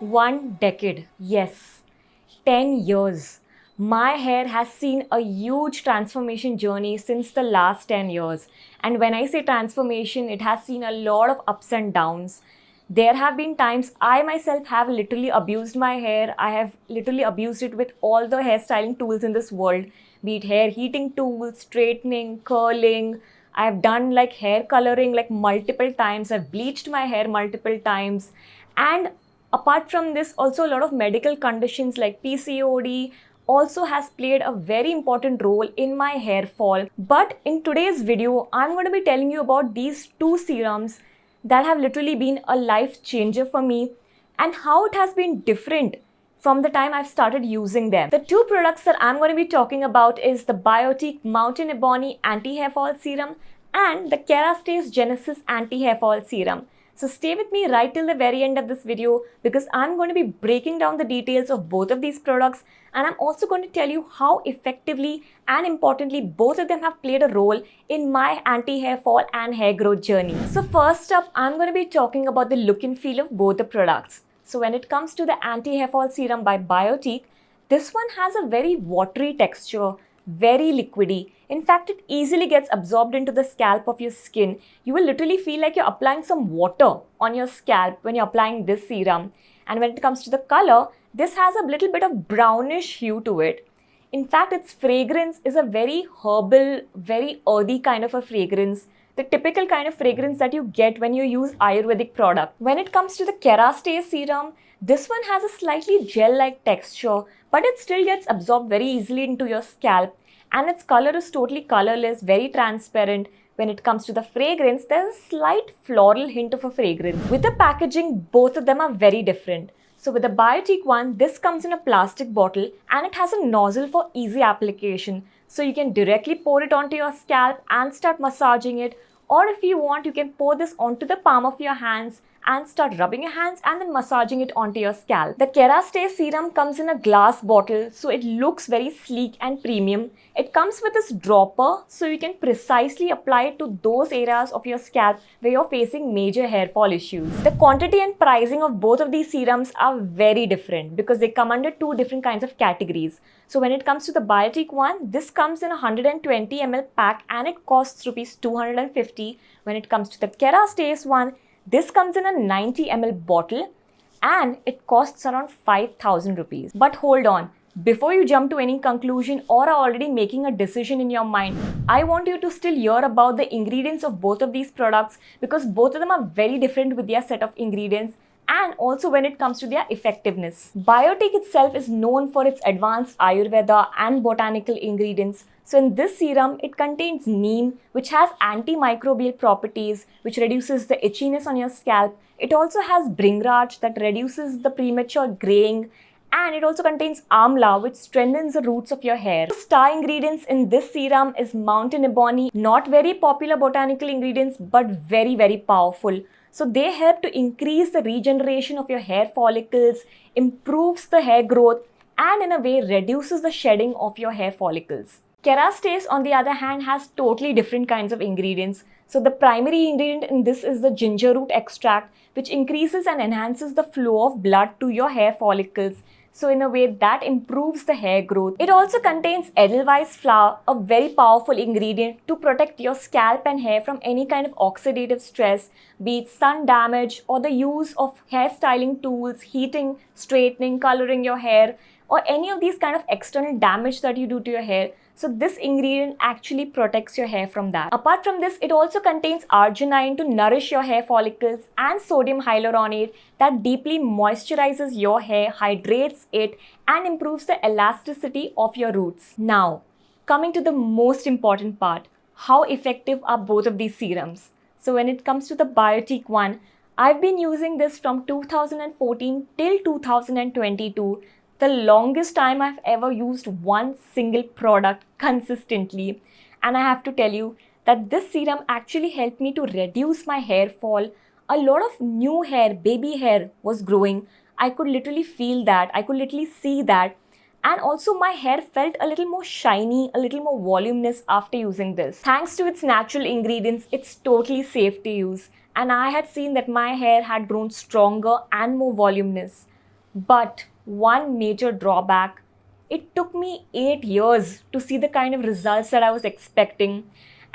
1 decade, yes, 10 years. My hair has seen a huge transformation journey since the last 10 years. And when I say transformation, it has seen a lot of ups and downs. There have been times I myself have literally abused my hair. I have literally abused it with all the hairstyling tools in this world, be it hair heating tools, straightening, curling. I've done like hair coloring like multiple times. I've bleached my hair multiple times. And apart from this, also a lot of medical conditions like PCOD also has played a very important role in my hair fall. But in today's video, I'm going to be telling you about these two serums that have literally been a life changer for me and how it has been different from the time I've started using them. The two products that I'm going to be talking about is the Biotique Mountain Ebony Anti-Hair Fall Serum and the Kerastase Genesis Anti-Hair Fall Serum. So stay with me right till the very end of this video because I'm going to be breaking down the details of both of these products, and I'm also going to tell you how effectively and importantly both of them have played a role in my anti-hair fall and hair growth journey. So first up, I'm going to be talking about the look and feel of both the products. So when it comes to the anti-hair fall serum by Biotique, this one has a very watery texture, very liquidy. In fact, it easily gets absorbed into the scalp of your skin. You will literally feel like you're applying some water on your scalp when you're applying this serum. And when it comes to the color, this has a little bit of brownish hue to it. In fact, its fragrance is a very herbal, very earthy kind of a fragrance. The typical kind of fragrance that you get when you use Ayurvedic product. When it comes to the Kerastase serum, this one has a slightly gel-like texture, but it still gets absorbed very easily into your scalp. And its color is totally colorless, very transparent. When it comes to the fragrance, there's a slight floral hint of a fragrance. With the packaging, both of them are very different. So with the Biotique one, this comes in a plastic bottle and it has a nozzle for easy application. So you can directly pour it onto your scalp and start massaging it. Or if you want, you can pour this onto the palm of your hands and start rubbing your hands and then massaging it onto your scalp. The Kerastase serum comes in a glass bottle, so it looks very sleek and premium. It comes with this dropper, so you can precisely apply it to those areas of your scalp where you're facing major hair fall issues. The quantity and pricing of both of these serums are very different because they come under two different kinds of categories. So when it comes to the Biotique one, this comes in a 120 ml pack and it costs rupees 250. When it comes to the Kerastase one, this comes in a 90 ml bottle and it costs around 5,000 rupees. But hold on, before you jump to any conclusion or are already making a decision in your mind, I want you to still hear about the ingredients of both of these products because both of them are very different with their set of ingredients and also when it comes to their effectiveness. Biotique itself is known for its advanced Ayurveda and botanical ingredients. So in this serum, it contains neem, which has antimicrobial properties, which reduces the itchiness on your scalp. It also has bhringraj that reduces the premature graying. And it also contains amla, which strengthens the roots of your hair. The star ingredients in this serum is mountain ebony, not very popular botanical ingredients, but very, very powerful. So they help to increase the regeneration of your hair follicles, improves the hair growth, and in a way reduces the shedding of your hair follicles. Kerastase, on the other hand, has totally different kinds of ingredients. So the primary ingredient in this is the ginger root extract, which increases and enhances the flow of blood to your hair follicles. So in a way that improves the hair growth. It also contains edelweiss flower, a very powerful ingredient to protect your scalp and hair from any kind of oxidative stress, be it sun damage or the use of hair styling tools, heating, straightening, coloring your hair, or any of these kind of external damage that you do to your hair. So this ingredient actually protects your hair from that. Apart from this, it also contains arginine to nourish your hair follicles and sodium hyaluronate that deeply moisturizes your hair, hydrates it, and improves the elasticity of your roots. Now, coming to the most important part, how effective are both of these serums? So when it comes to the Biotique one, I've been using this from 2014 till 2022. The longest time I've ever used one single product consistently. And I have to tell you that this serum actually helped me to reduce my hair fall. A lot of new hair, baby hair was growing. I could literally feel that. I could literally see that. And also my hair felt a little more shiny, a little more voluminous after using this. Thanks to its natural ingredients, it's totally safe to use. And I had seen that my hair had grown stronger and more voluminous. But one major drawback, it took me 8 years to see the kind of results that I was expecting.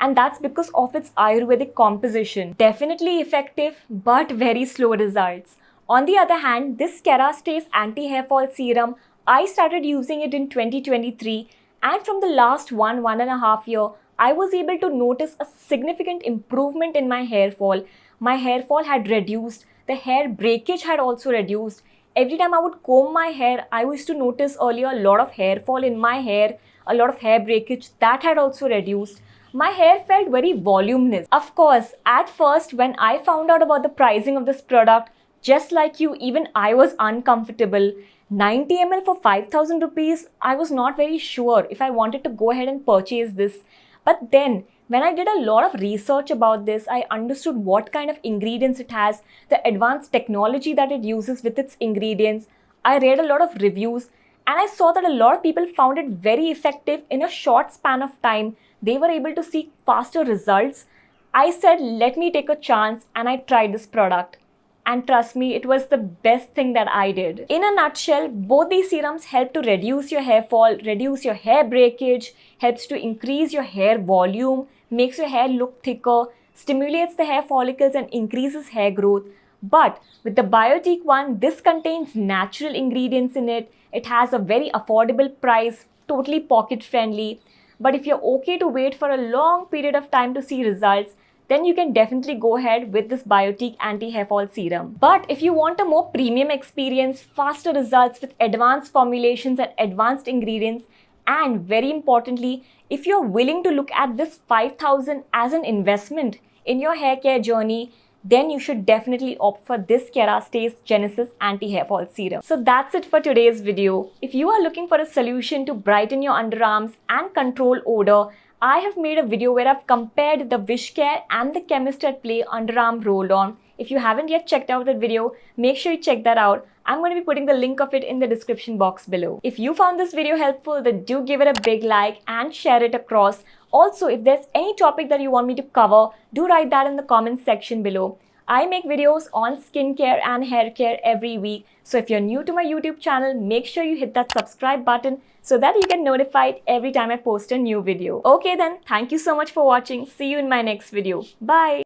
And that's because of its Ayurvedic composition. Definitely effective, but very slow results. On the other hand, this Kerastase Anti-Hair Fall Serum, I started using it in 2023, and from the last 1.5 year, I was able to notice a significant improvement in my hair fall. My hair fall had reduced, the hair breakage had also reduced. Every time I would comb my hair, I used to notice earlier a lot of hair fall in my hair, a lot of hair breakage, that had also reduced. My hair felt very voluminous. Of course, at first when I found out about the pricing of this product, just like you, even I was uncomfortable. 90 ml for 5,000 rupees, I was not very sure if I wanted to go ahead and purchase this. But then, when I did a lot of research about this, I understood what kind of ingredients it has, the advanced technology that it uses with its ingredients. I read a lot of reviews, and I saw that a lot of people found it very effective in a short span of time. They were able to see faster results. I said, let me take a chance, and I tried this product. And trust me, it was the best thing that I did. In a nutshell, both these serums help to reduce your hair fall, reduce your hair breakage, helps to increase your hair volume, makes your hair look thicker, stimulates the hair follicles and increases hair growth. But with the Biotique one, this contains natural ingredients in it. It has a very affordable price, totally pocket friendly. But if you're okay to wait for a long period of time to see results, then you can definitely go ahead with this Biotique Anti-Hair Fall Serum. But if you want a more premium experience, faster results with advanced formulations and advanced ingredients, and very importantly, if you're willing to look at this 5,000 as an investment in your hair care journey, then you should definitely opt for this Kerastase Genesis Anti-Hair Fall Serum. So that's it for today's video. If you are looking for a solution to brighten your underarms and control odor, I have made a video where I've compared the Wishcare and the Chemist at Play underarm roll-on. If you haven't yet checked out that video, make sure you check that out. I'm going to be putting the link of it in the description box below. If you found this video helpful, then do give it a big like and share it across. Also, if there's any topic that you want me to cover, do write that in the comments section below. I make videos on skincare and hair care every week. So if you're new to my YouTube channel, make sure you hit that subscribe button so that you get notified every time I post a new video. Okay then, thank you so much for watching. See you in my next video. Bye.